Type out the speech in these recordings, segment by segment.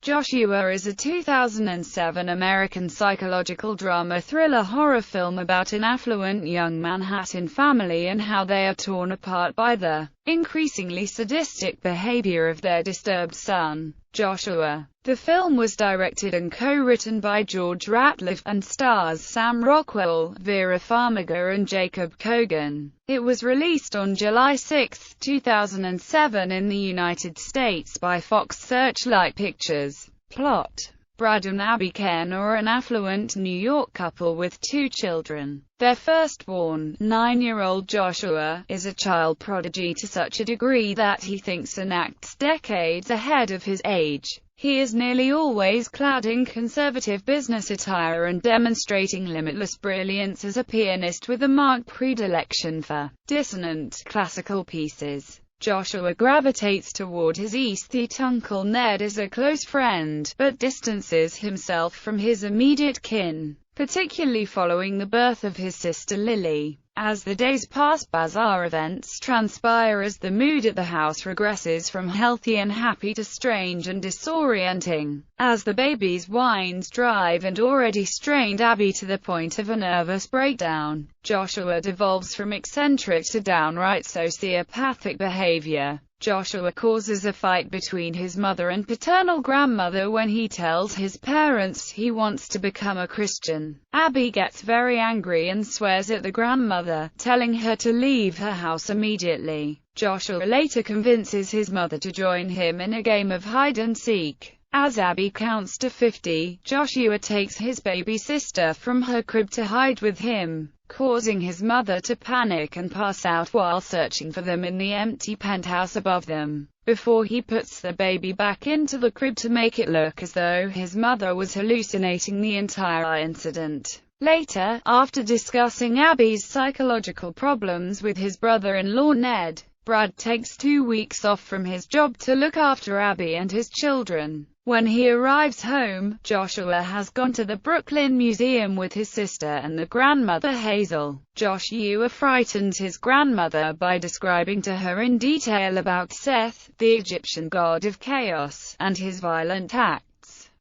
Joshua is a 2007 American psychological drama thriller horror film about an affluent young Manhattan family and how they are torn apart by the increasingly sadistic behavior of their disturbed son, Joshua. The film was directed and co-written by George Ratliff, and stars Sam Rockwell, Vera Farmiga and Jacob Kogan. It was released on July 6, 2007 in the United States by Fox Searchlight Pictures. Plot: Brad and Abby Ken are an affluent New York couple with two children. Their firstborn, 9-year-old Joshua, is a child prodigy to such a degree that he thinks and acts decades ahead of his age. He is nearly always clad in conservative business attire and demonstrating limitless brilliance as a pianist with a marked predilection for dissonant, classical pieces. Joshua gravitates toward his aesthete uncle Ned as a close friend, but distances himself from his immediate kin, particularly following the birth of his sister Lily. As the days pass, bizarre events transpire as the mood at the house regresses from healthy and happy to strange and disorienting. As the baby's whines drive an already strained Abby to the point of a nervous breakdown, Joshua devolves from eccentric to downright sociopathic behavior. Joshua causes a fight between his mother and paternal grandmother when he tells his parents he wants to become a Christian. Abby gets very angry and swears at the grandmother, telling her to leave her house immediately. Joshua later convinces his mother to join him in a game of hide-and-seek. As Abby counts to 50, Joshua takes his baby sister from her crib to hide with him, causing his mother to panic and pass out while searching for them in the empty penthouse above them, before he puts the baby back into the crib to make it look as though his mother was hallucinating the entire incident. Later, after discussing Abby's psychological problems with his brother-in-law Ned, Brad takes 2 weeks off from his job to look after Abby and his children. When he arrives home, Joshua has gone to the Brooklyn Museum with his sister and the grandmother Hazel. Joshua frightens his grandmother by describing to her in detail about Seth, the Egyptian god of chaos, and his violent acts.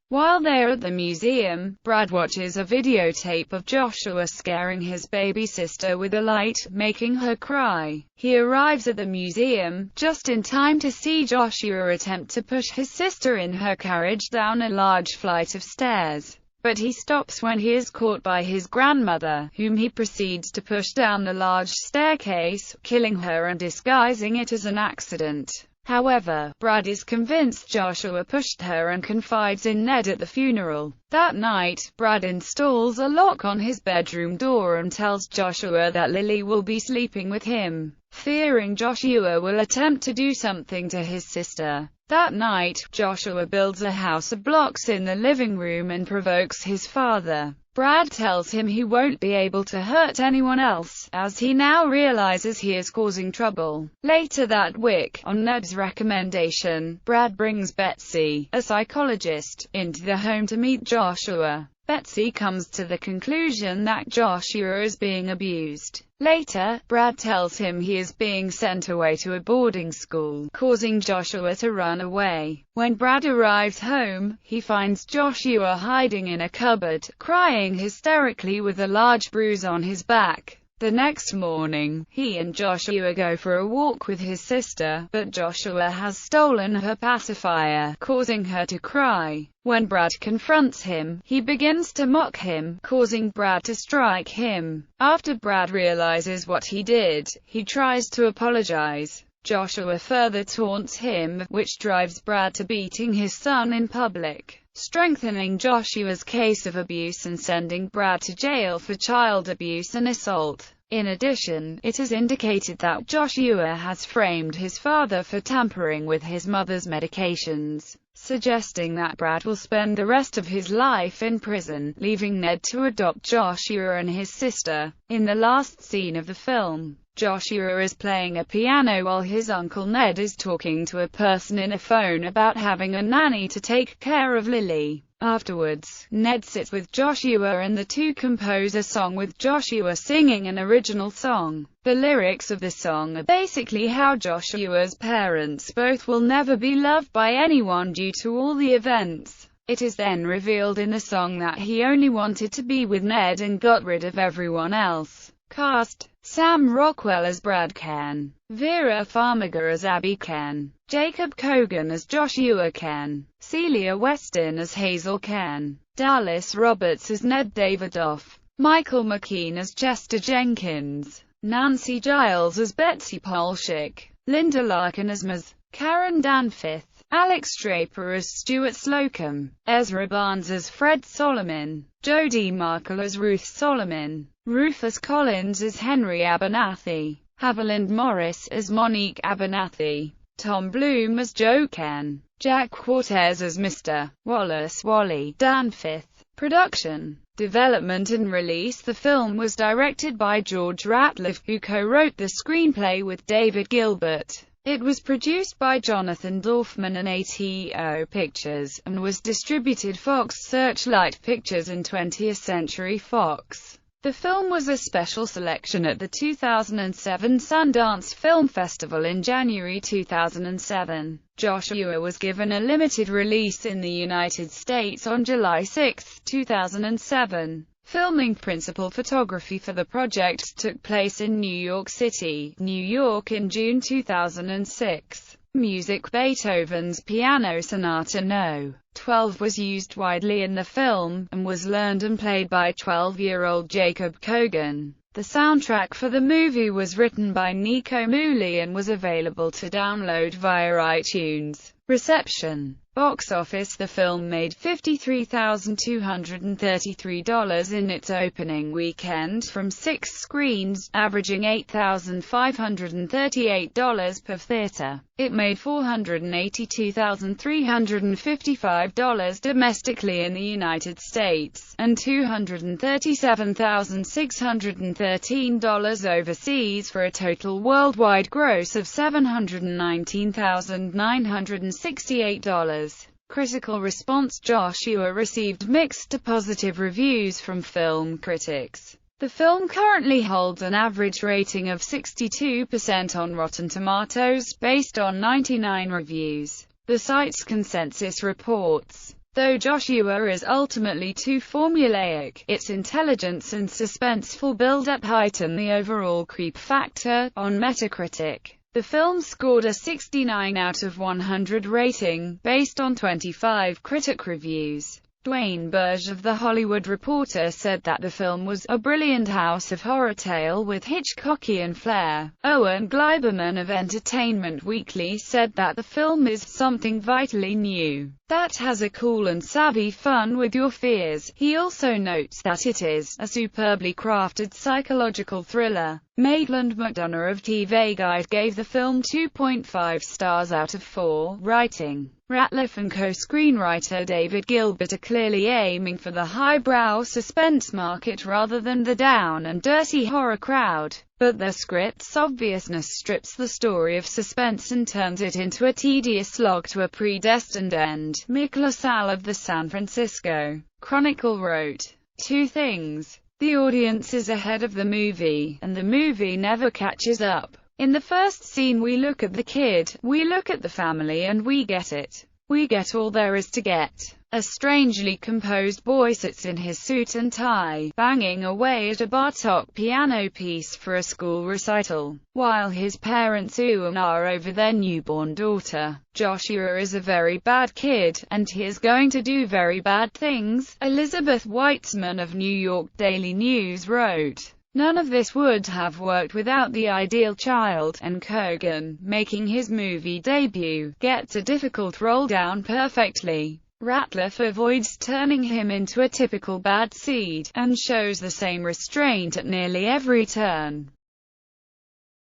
While they're at the museum, Brad watches a videotape of Joshua scaring his baby sister with a light, making her cry. He arrives at the museum just in time to see Joshua attempt to push his sister in her carriage down a large flight of stairs. But he stops when he is caught by his grandmother, whom he proceeds to push down the large staircase, killing her and disguising it as an accident. However, Brad is convinced Joshua pushed her and confides in Ned at the funeral. That night, Brad installs a lock on his bedroom door and tells Joshua that Lily will be sleeping with him, fearing Joshua will attempt to do something to his sister. That night, Joshua builds a house of blocks in the living room and provokes his father. Brad tells him he won't be able to hurt anyone else, as he now realizes he is causing trouble. Later that week, on Ned's recommendation, Brad brings Betsy, a psychologist, into the home to meet Joshua. Betsy comes to the conclusion that Joshua is being abused. Later, Brad tells him he is being sent away to a boarding school, causing Joshua to run away. When Brad arrives home, he finds Joshua hiding in a cupboard, crying hysterically with a large bruise on his back. The next morning, he and Joshua go for a walk with his sister, but Joshua has stolen her pacifier, causing her to cry. When Brad confronts him, he begins to mock him, causing Brad to strike him. After Brad realizes what he did, he tries to apologize. Joshua further taunts him, which drives Brad to beating his son in public, strengthening Joshua's case of abuse and sending Brad to jail for child abuse and assault. In addition, it is indicated that Joshua has framed his father for tampering with his mother's medications, suggesting that Brad will spend the rest of his life in prison, leaving Ned to adopt Joshua and his sister. In the last scene of the film, Joshua is playing a piano while his uncle Ned is talking to a person in a phone about having a nanny to take care of Lily. Afterwards, Ned sits with Joshua and the two compose a song with Joshua singing an original song. The lyrics of the song are basically how Joshua's parents both will never be loved by anyone due to all the events. It is then revealed in the song that he only wanted to be with Ned and got rid of everyone else. Cast: Sam Rockwell as Brad Ken, Vera Farmiga as Abby Ken, Jacob Cogan as Joshua Ken, Celia Weston as Hazel Ken, Dallas Roberts as Ned Davidoff, Michael McKean as Chester Jenkins, Nancy Giles as Betsy Polshik, Linda Larkin as Maz, Karen Danforth, Alex Draper as Stuart Slocum, Ezra Barnes as Fred Solomon, Jodie Markle as Ruth Solomon, Rufus Collins as Henry Abernathy, Haviland Morris as Monique Abernathy, Tom Bloom as Joe Ken, Jack Cortez as Mr. Wallace Wally Danforth. Production, development and release. The film was directed by George Ratliff, who co-wrote the screenplay with David Gilbert. It was produced by Jonathan Dorfman and ATO Pictures, and was distributed Fox Searchlight Pictures and 20th Century Fox. The film was a special selection at the 2007 Sundance Film Festival in January 2007. Joshua was given a limited release in the United States on July 6, 2007. Filming principal photography for the project took place in New York City, New York in June 2006. Music: Beethoven's Piano Sonata No. 12 was used widely in the film, and was learned and played by 12-year-old Jacob Cogan. The soundtrack for the movie was written by Nico Muhly and was available to download via iTunes. Reception. Box office. The film made $53,233 in its opening weekend from 6 screens, averaging $8,538 per theater. It made $482,355 domestically in the United States, and $237,613 overseas, for a total worldwide gross of $719,968. Critical response. Joshua received mixed to positive reviews from film critics. The film currently holds an average rating of 62% on Rotten Tomatoes, based on 99 reviews. The site's consensus reports, though Joshua is ultimately too formulaic, its intelligence and suspenseful build-up heighten the overall creep factor. On Metacritic, the film scored a 69 out of 100 rating, based on 25 critic reviews. Dwayne Burge of The Hollywood Reporter said that the film was a brilliant house of horror tale with Hitchcockian flair. Owen Gleiberman of Entertainment Weekly said that the film is something vitally new that has a cool and savvy fun with your fears. He also notes that it is a superbly crafted psychological thriller. Maitland McDonough of TV Guide gave the film 2.5 stars out of 4. Writing. Ratliff and co-screenwriter David Gilbert are clearly aiming for the highbrow suspense market rather than the down and dirty horror crowd, but their script's obviousness strips the story of suspense and turns it into a tedious slog to a predestined end. Mick LaSalle of the San Francisco Chronicle wrote, "Two things. The audience is ahead of the movie, and the movie never catches up. In the first scene we look at the kid, we look at the family, and we get it. We get all there is to get. A strangely composed boy sits in his suit and tie, banging away at a Bartok piano piece for a school recital, while his parents ooh and ah over their newborn daughter. Joshua is a very bad kid, and he is going to do very bad things," Elizabeth Weitzman of New York Daily News wrote. None of this would have worked without the ideal child, and Cogan, making his movie debut, gets a difficult role down perfectly. Ratliff avoids turning him into a typical bad seed, and shows the same restraint at nearly every turn.